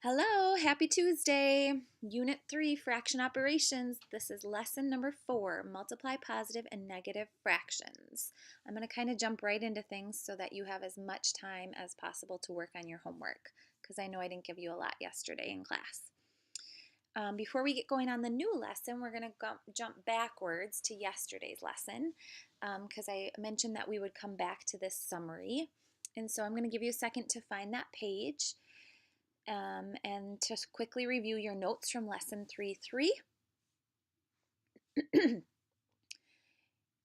Hello, happy Tuesday. Unit 3, fraction operations. This is lesson number 4, multiply positive and negative fractions. I'm going to kind of jump right into things so that you have as much time as possible to work on your homework, because I know I didn't give you a lot yesterday in class. Before we get going on the new lesson, we're going to jump backwards to yesterday's lesson, because I mentioned that we would come back to this summary. And so I'm going to give you a second to find that page. And to quickly review your notes from lesson 3.3.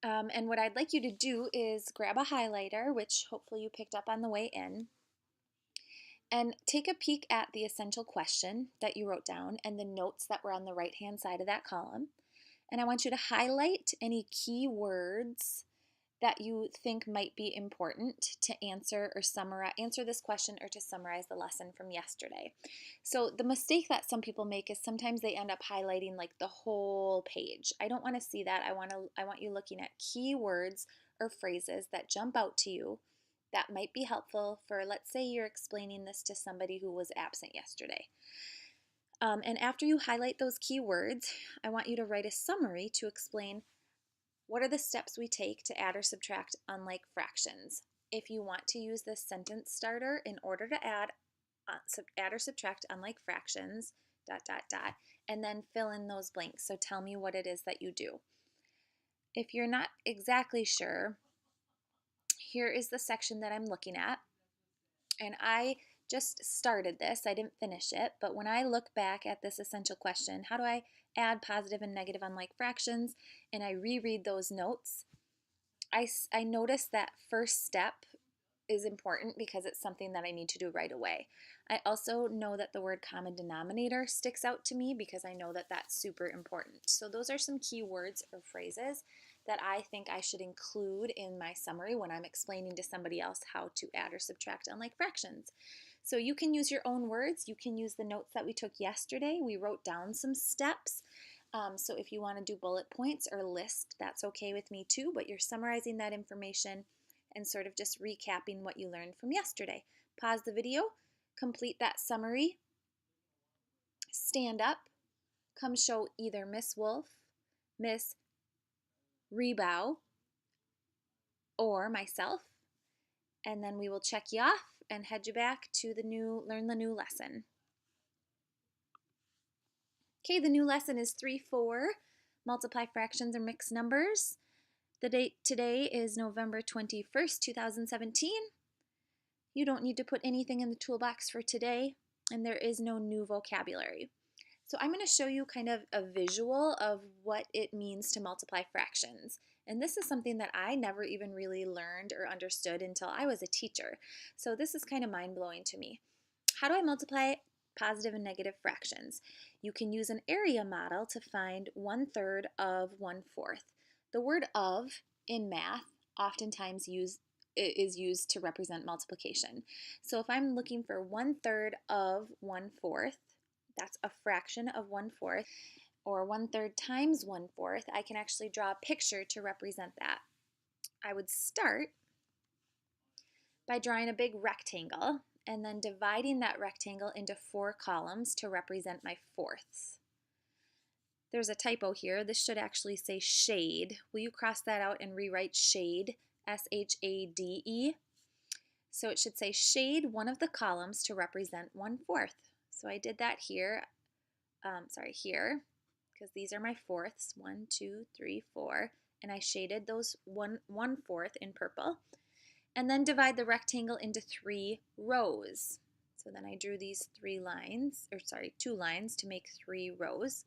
And what I'd like you to do is grab a highlighter, which hopefully you picked up on the way in, and take a peek at the essential question that you wrote down and the notes that were on the right-hand side of that column. And I want you to highlight any key words that you think might be important to answer this question or to summarize the lesson from yesterday. So the mistake that some people make is sometimes they end up highlighting like the whole page. I don't want to see that. I want you looking at key words or phrases that jump out to you that might be helpful for, let's say you're explaining this to somebody who was absent yesterday. And after you highlight those key words, I want you to write a summary to explain what are the steps we take to add or subtract unlike fractions. If you want to use this sentence starter in order to add or subtract unlike fractions, ... and then fill in those blanks. So tell me what it is that you do. If you're not exactly sure, here is the section that I'm looking at. And I just started this. I didn't finish it. But when I look back at this essential question, how do I add positive and negative unlike fractions, and I reread those notes, I notice that first step is important because it's something that I need to do right away. I also know that the word common denominator sticks out to me because I know that that's super important. So those are some key words or phrases that I think I should include in my summary when I'm explaining to somebody else how to add or subtract unlike fractions. So you can use your own words. You can use the notes that we took yesterday. We wrote down some steps. So if you want to do bullet points or list, that's okay with me too, but you're summarizing that information and sort of just recapping what you learned from yesterday. Pause the video, complete that summary, stand up, come show either Miss Wolf, Miss Rebow, or myself, and then we will check you off and head you back to learn the new lesson. Okay, the new lesson is 3-4, multiply fractions or mixed numbers. The date today is November 21st, 2017. You don't need to put anything in the toolbox for today, and there is no new vocabulary. So I'm going to show you kind of a visual of what it means to multiply fractions. And this is something that I never even really learned or understood until I was a teacher. So this is kind of mind-blowing to me. How do I multiply positive and negative fractions? You can use an area model to find 1/3 of 1/4. The word of in math oftentimes is used to represent multiplication. So if I'm looking for 1/3 of 1/4, that's a fraction of 1/4, or 1/3 times 1/4, I can actually draw a picture to represent that. I would start by drawing a big rectangle and then dividing that rectangle into 4 columns to represent my fourths. There's a typo here. This should actually say shade. Will you cross that out and rewrite shade, S-H-A-D-E? So it should say shade one of the columns to represent 1/4. So I did that here, here, because these are my fourths, 1, 2, 3, 4, and I shaded those 1/4 in purple. And then divide the rectangle into 3 rows. So then I drew these 2 lines to make 3 rows.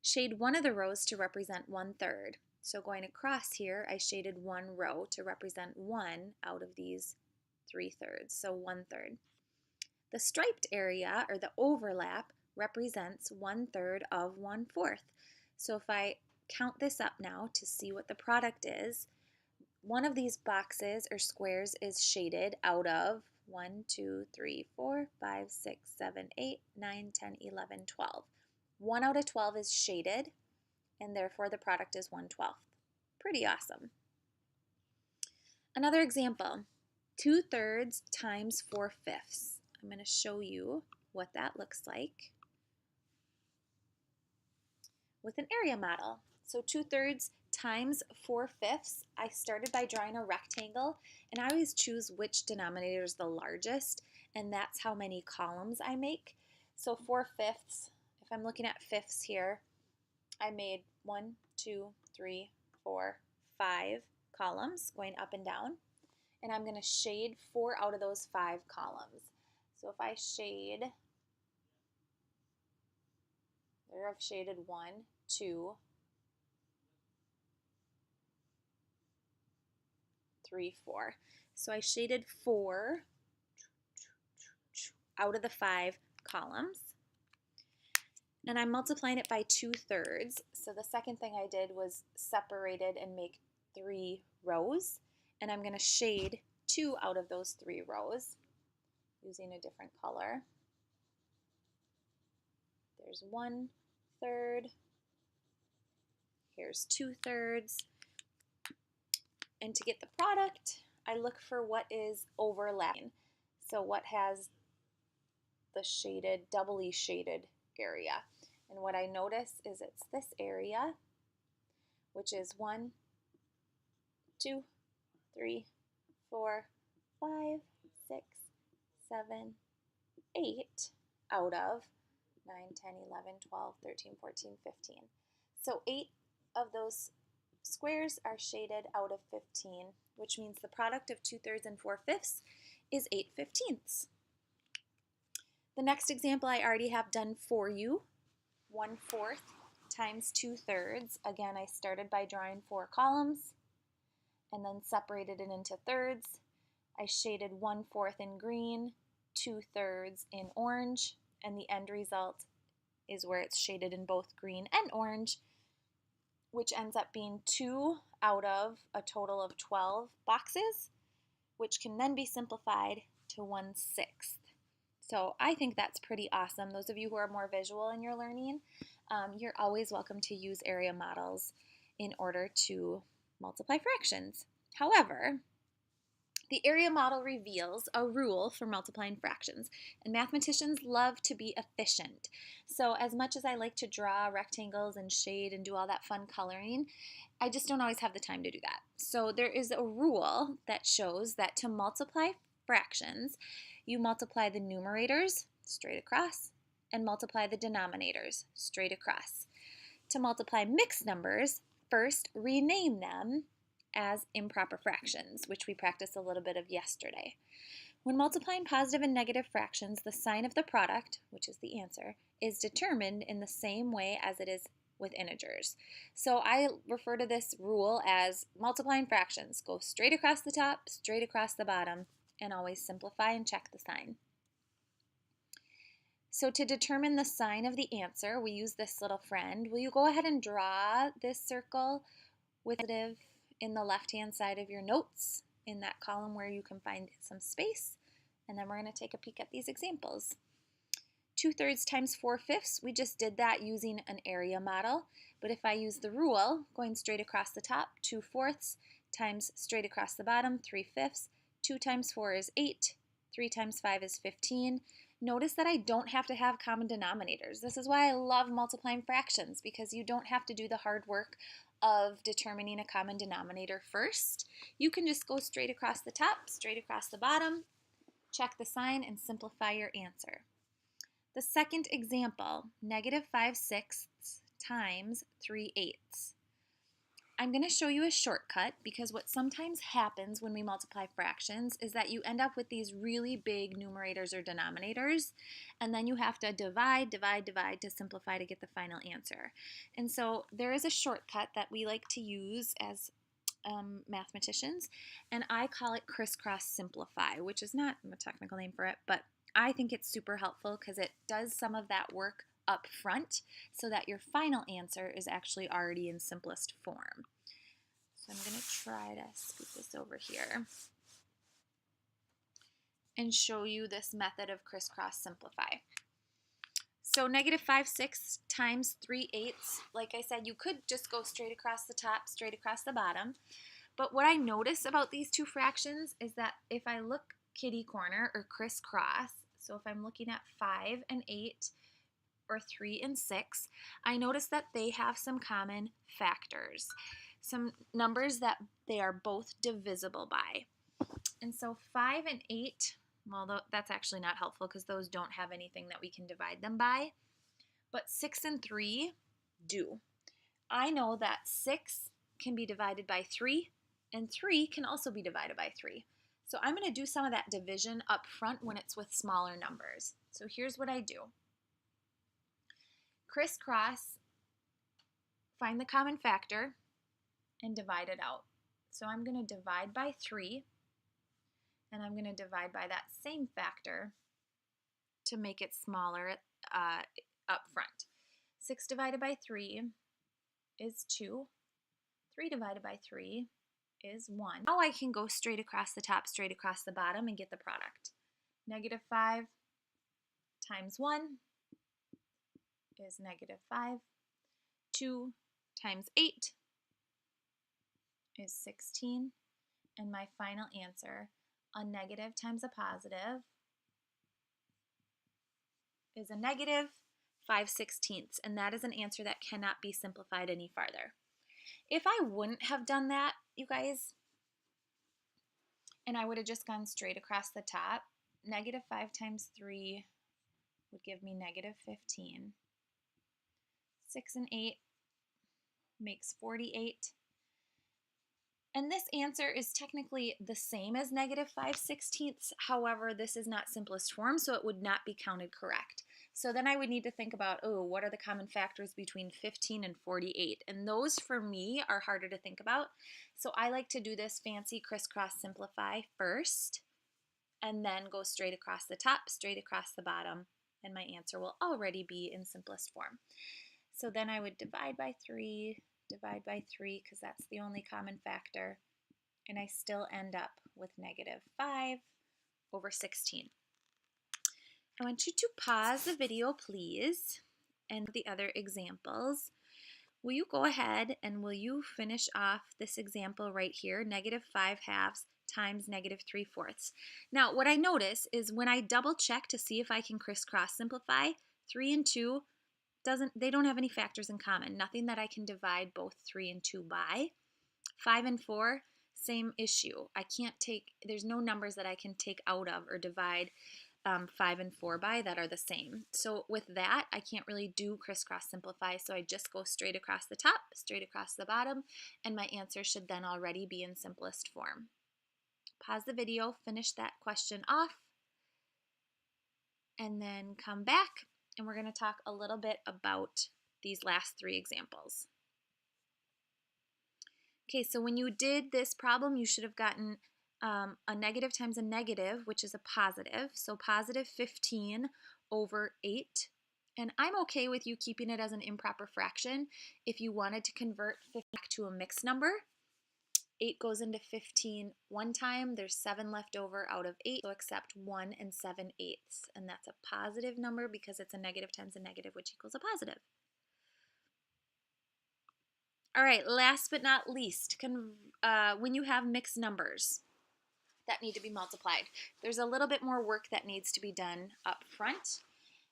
Shade one of the rows to represent 1/3. So going across here, I shaded 1 row to represent 1 out of these 3/3, so 1/3. The striped area, or the overlap, represents 1/3 of 1/4. So if I count this up now to see what the product is, one of these boxes or squares is shaded out of 1, 2, 3, 4, 5, 6, 7, 8, 9, 10, 11, 12. 1 out of 12 is shaded, and therefore the product is 1/12. Pretty awesome. Another example, 2/3 times 4/5. I'm going to show you what that looks like with an area model. So 2/3 times 4/5. I started by drawing a rectangle, and I always choose which denominator is the largest, and that's how many columns I make. So 4/5, if I'm looking at fifths here, I made 1, 2, 3, 4, 5 columns going up and down, and I'm going to shade 4 out of those 5 columns. So if I shade, there I've shaded 1, 2, 3, 4. So I shaded 4 out of the 5 columns, and I'm multiplying it by 2/3. So the second thing I did was separated and make 3 rows, and I'm going to shade 2 out of those 3 rows using a different color. There's 1/3, here's 2/3, and to get the product, I look for what is overlapping. So what has the shaded, doubly shaded area. And what I notice is it's this area, which is 1, 2, 3, 4, 5, 6, 7, 8 out of 9, 10, 11, 12, 13, 14, 15. So 8 of those squares are shaded out of 15, which means the product of 2/3 and 4/5 is 8/15. The next example I already have done for you, 1/4 times 2/3. Again, I started by drawing 4 columns and then separated it into thirds. I shaded 1/4 in green, 2/3 in orange, and the end result is where it's shaded in both green and orange, which ends up being 2 out of a total of 12 boxes, which can then be simplified to 1/6. So I think that's pretty awesome. Those of you who are more visual in your learning, you're always welcome to use area models in order to multiply fractions. However, the area model reveals a rule for multiplying fractions, and mathematicians love to be efficient. So as much as I like to draw rectangles and shade and do all that fun coloring, I just don't always have the time to do that. So there is a rule that shows that to multiply fractions, you multiply the numerators straight across and multiply the denominators straight across. To multiply mixed numbers, first rename them as improper fractions, which we practiced a little bit of yesterday. When multiplying positive and negative fractions, the sign of the product, which is the answer, is determined in the same way as it is with integers. So I refer to this rule as multiplying fractions. Go straight across the top, straight across the bottom, and always simplify and check the sign. So to determine the sign of the answer, we use this little friend. Will you go ahead and draw this circle with positive in the left-hand side of your notes in that column where you can find some space? And then we're going to take a peek at these examples. 2/3 times 4/5, we just did that using an area model. But if I use the rule, going straight across the top, 2/4 times straight across the bottom, 3/5. 2 times 4 is 8. 3 times 5 is 15. Notice that I don't have to have common denominators. This is why I love multiplying fractions, because you don't have to do the hard work of determining a common denominator first. You can just go straight across the top, straight across the bottom, check the sign, and simplify your answer. The second example, -5/6 times 3/8. I'm going to show you a shortcut, because what sometimes happens when we multiply fractions is that you end up with these really big numerators or denominators, and then you have to divide to simplify to get the final answer. And so there is a shortcut that we like to use as mathematicians, and I call it crisscross simplify, which is not a technical name for it, but I think it's super helpful because it does some of that work up front so that your final answer is actually already in simplest form. So I'm going to try to scoot this over here and show you this method of crisscross simplify. So -5/6 times 3/8, like I said, you could just go straight across the top, straight across the bottom. But what I notice about these two fractions is that if I look kitty corner or crisscross, So if I'm looking at 5 and 8 or 3 and 6, I notice that they have some common factors, some numbers that they are both divisible by. And so 5 and 8, well, that's actually not helpful because those don't have anything that we can divide them by. But 6 and 3 do. I know that 6 can be divided by 3, and 3 can also be divided by 3. So I'm going to do some of that division up front when it's with smaller numbers. So here's what I do. Crisscross, find the common factor, and divide it out. So I'm going to divide by 3, and I'm going to divide by that same factor to make it smaller up front. 6 divided by 3 is 2. 3 divided by 3 is 1. Now I can go straight across the top, straight across the bottom, and get the product. -5 times 1 is -5. 2 times 8 is 16. And my final answer, a negative times a positive, is a -5/16. And that is an answer that cannot be simplified any farther. If I wouldn't have done that, you guys, and I would have just gone straight across the top, -5 times 3 would give me -15. 6 and 8 makes 48. And this answer is technically the same as -5/16. However, this is not simplest form, so it would not be counted correct. So then I would need to think about, oh, what are the common factors between 15 and 48? And those for me are harder to think about. So I like to do this fancy crisscross simplify first, and then go straight across the top, straight across the bottom, and my answer will already be in simplest form. So then I would divide by 3, divide by 3 because that's the only common factor, and I still end up with -5/16. I want you to pause the video, please, and the other examples. Will you go ahead and will you finish off this example right here, -5/2 times -3/4? Now, what I notice is when I double check to see if I can crisscross simplify, 3 and 2 they don't have any factors in common, nothing that I can divide both 3 and 2 by. 5 and 4, same issue. There's no numbers that I can take out of or divide 5 and 4 by that are the same. So with that, I can't really do crisscross simplify, so I just go straight across the top, straight across the bottom, and my answer should then already be in simplest form. Pause the video, finish that question off, and then come back, and we're going to talk a little bit about these last 3 examples. Okay, so when you did this problem, you should have gotten a negative times a negative, which is a positive. So +15/8. And I'm okay with you keeping it as an improper fraction. If you wanted to convert 15 back to a mixed number, 8 goes into 15 one time. There's 7 left over out of 8, so accept 1 7/8. And that's a positive number because it's a negative times a negative, which equals a positive. All right, last but not least, when you have mixed numbers that need to be multiplied, there's a little bit more work that needs to be done up front.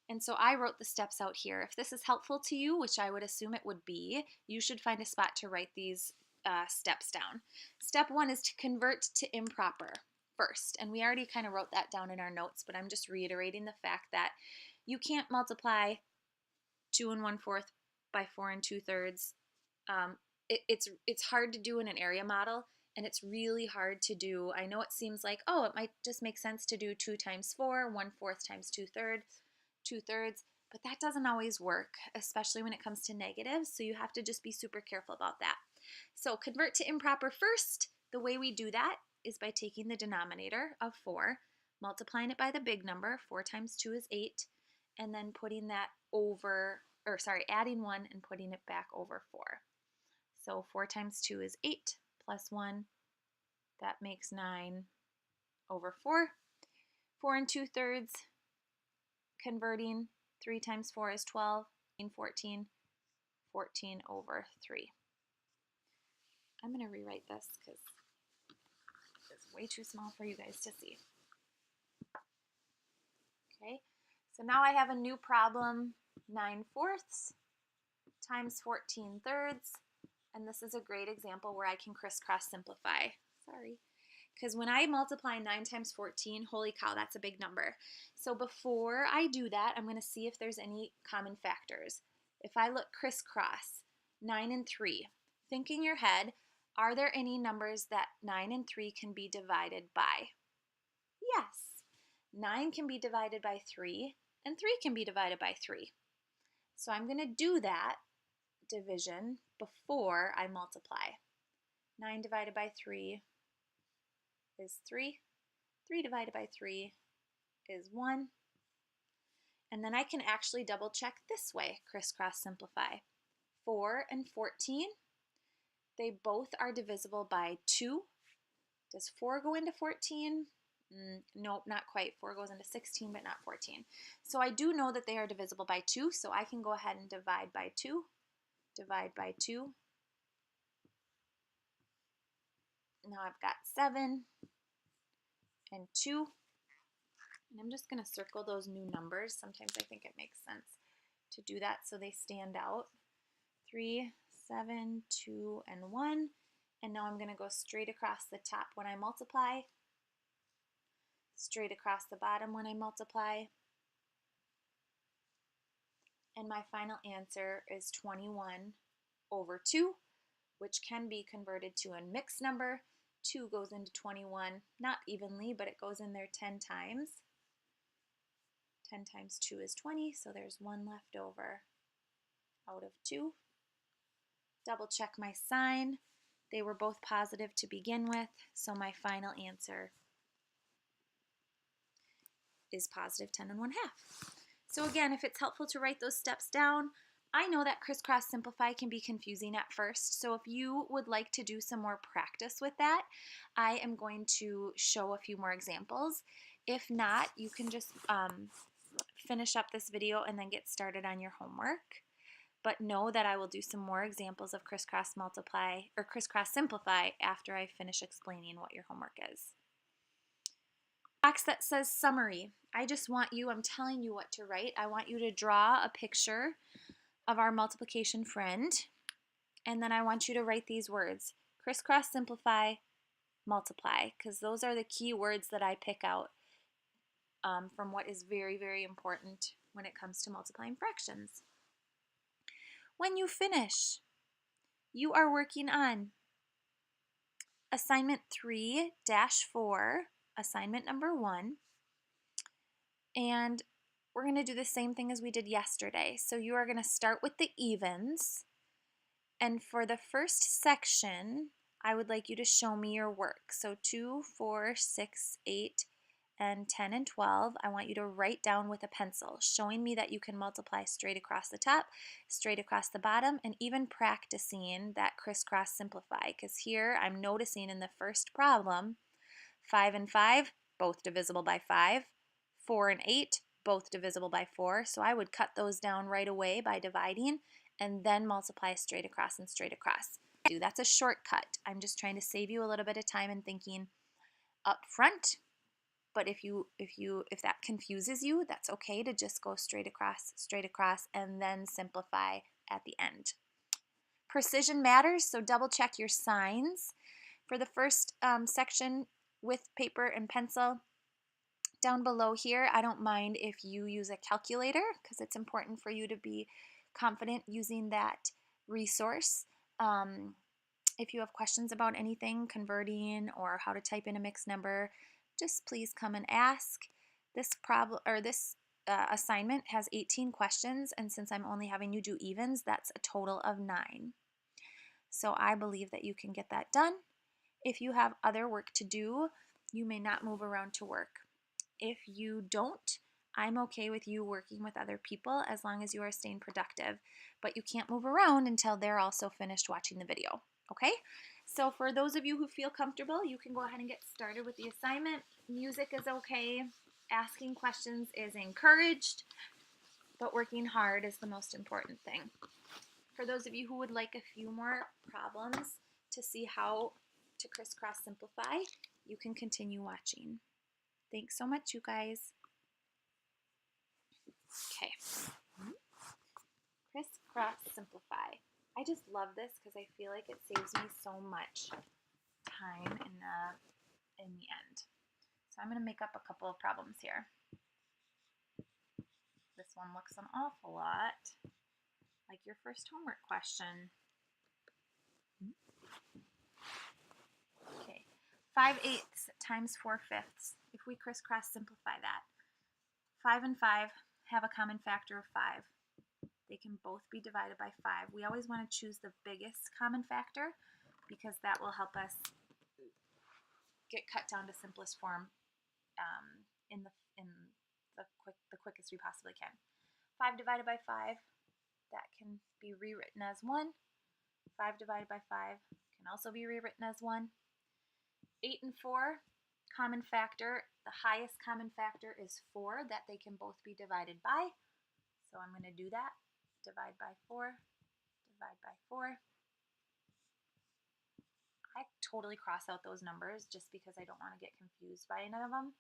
And so I wrote the steps out here. If this is helpful to you, which I would assume it would be, you should find a spot to write these steps down. Step 1 is to convert to improper first. And we already kind of wrote that down in our notes, but I'm just reiterating the fact that you can't multiply 2 1/4 by 4 2/3. It's hard to do in an area model, and it's really hard to do. I know it seems like, oh, it might just make sense to do 2 times 4, 1/4 times 2/3, but that doesn't always work, especially when it comes to negatives, so you have to just be super careful about that. So convert to improper first. The way we do that is by taking the denominator of 4, multiplying it by the big number, 4 times 2 is 8, and then putting that adding 1 and putting it back over 4. So 4 times 2 is 8, plus 1, that makes 9/4. 4 2/3, converting, 3 times 4 is 12, 14, 14/3. I'm going to rewrite this because it's way too small for you guys to see. Okay, So now I have a new problem, 9/4 times 14/3, and this is a great example where I can crisscross simplify. Sorry. Because when I multiply 9 times 14, holy cow, that's a big number. So before I do that, I'm going to see if there's any common factors. If I look crisscross, 9 and 3, think in your head, are there any numbers that 9 and 3 can be divided by? Yes. 9 can be divided by 3, and 3 can be divided by 3. So I'm going to do that division before I multiply. 9 divided by 3 is 3. 3 divided by 3 is 1. And then I can actually double check this way, crisscross simplify. 4 and 14, they both are divisible by 2. Does 4 go into 14? Nope, not quite. 4 goes into 16, but not 14. So I do know that they are divisible by 2, so I can go ahead and divide by 2. Divide by 2. Now I've got 7 and 2. And I'm just going to circle those new numbers. Sometimes I think it makes sense to do that so they stand out. 3, 7, 2, and 1. And now I'm going to go straight across the top when I multiply, straight across the bottom when I multiply. And my final answer is 21/2, which can be converted to a mixed number. 2 goes into 21, not evenly, but it goes in there 10 times. 10 times 2 is 20, so there's 1 left over out of 2. Double check my sign. They were both positive to begin with, so my final answer is positive 10 1/2. So again, if it's helpful to write those steps down, I know that crisscross simplify can be confusing at first, so if you would like to do some more practice with that, I am going to show a few more examples. If not, you can just finish up this video and then get started on your homework. But know that I will do some more examples of crisscross multiply or crisscross simplify after I finish explaining what your homework is. Box that says summary. I just want you, I'm telling you what to write. I want you to draw a picture of our multiplication friend, and then I want you to write these words: crisscross simplify, multiply, because those are the key words that I pick out from what is very, very important when it comes to multiplying fractions. When you finish, you are working on assignment 3-4, assignment number 1, and we're going to do the same thing as we did yesterday. So you are going to start with the evens, and for the first section, I would like you to show me your work. So 2, 4, 6, 8, and 10 and 12, I want you to write down with a pencil, showing me that you can multiply straight across the top, straight across the bottom, and even practicing that crisscross simplify, because here I'm noticing in the first problem, 5 and 5, both divisible by 5, 4 and 8, both divisible by 4, so I would cut those down right away by dividing, and then multiply straight across and straight across. That's a shortcut. I'm just trying to save you a little bit of time and thinking up front. But if that confuses you, that's okay to just go straight across, and then simplify at the end. Precision matters, so double check your signs. For the first section with paper and pencil, down below here, I don't mind if you use a calculator because it's important for you to be confident using that resource. If you have questions about anything, converting or how to type in a mixed number, just please come and ask. This assignment has 18 questions, and since I'm only having you do evens, that's a total of 9. So I believe that you can get that done. If you have other work to do, you may not move around to work. If you don't, I'm okay with you working with other people as long as you are staying productive, but you can't move around until they're also finished watching the video. Okay, so for those of you who feel comfortable, you can go ahead and get started with the assignment. Music is okay. Asking questions is encouraged, but working hard is the most important thing. For those of you who would like a few more problems to see how to crisscross simplify, you can continue watching. Thanks so much, you guys. simplify. I just love this because I feel like it saves me so much time in the end. So I'm going to make up a couple of problems here. This one looks an awful lot like your first homework question. Okay, 5/8 times 4/5. If we crisscross simplify that, 5 and 5 have a common factor of 5. They can both be divided by 5. We always want to choose the biggest common factor because that will help us get cut down to simplest form in the quickest we possibly can. 5 divided by 5, that can be rewritten as 1. 5 divided by 5 can also be rewritten as 1. 8 and 4, common factor. The highest common factor is 4 that they can both be divided by. So I'm going to do that. Divide by 4, divide by 4. I totally cross out those numbers just because I don't want to get confused by any of them.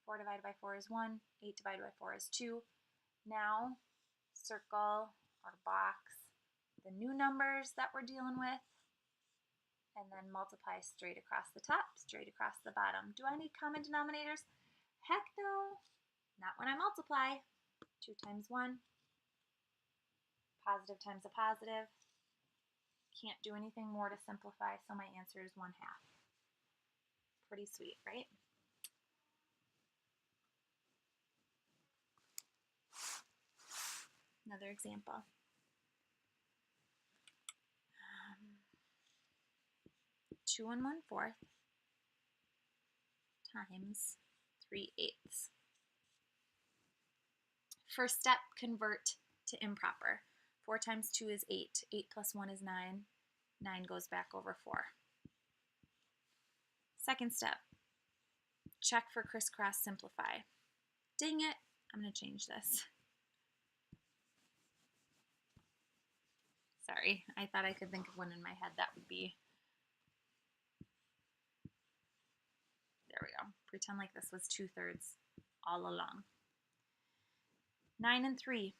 4 divided by 4 is 1. 8 divided by 4 is 2. Now, circle or box the new numbers that we're dealing with, and then multiply straight across the top, straight across the bottom. Do I need common denominators? Heck no, not when I multiply. 2 times 1, positive times a positive. Can't do anything more to simplify, so my answer is 1/2. Pretty sweet, right? Another example. 2 1/4 times 3/8. First step, convert to improper. 4 times 2 is 8. 8 plus 1 is 9. 9 goes back over 4. Second step, check for crisscross simplify. Dang it, I'm going to change this. Sorry, I thought I could think of one in my head that would be. There we go. Pretend like this was 2/3 all along. 9 and 3.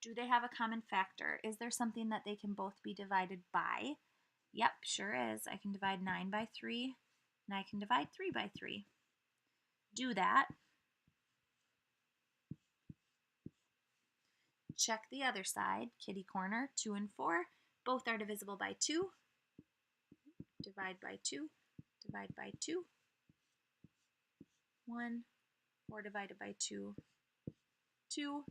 Do they have a common factor? Is there something that they can both be divided by? Yep, sure is. I can divide 9 by 3, and I can divide 3 by 3. Do that. Check the other side, kitty corner, 2 and 4. Both are divisible by 2. Divide by 2, divide by 2. 1, 4 divided by 2, 2.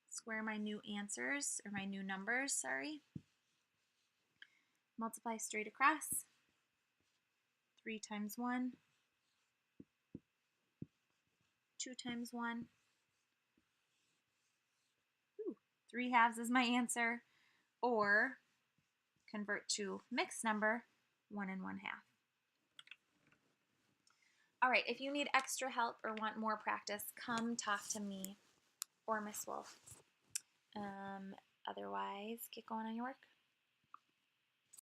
Square my new answers, or my new numbers, sorry. Multiply straight across. 3 times 1, 2 times 1. 3/2 is my answer. Or convert to mixed number, 1 1/2. All right, if you need extra help or want more practice, come talk to me or Miss Wolf. Otherwise, get going on your work.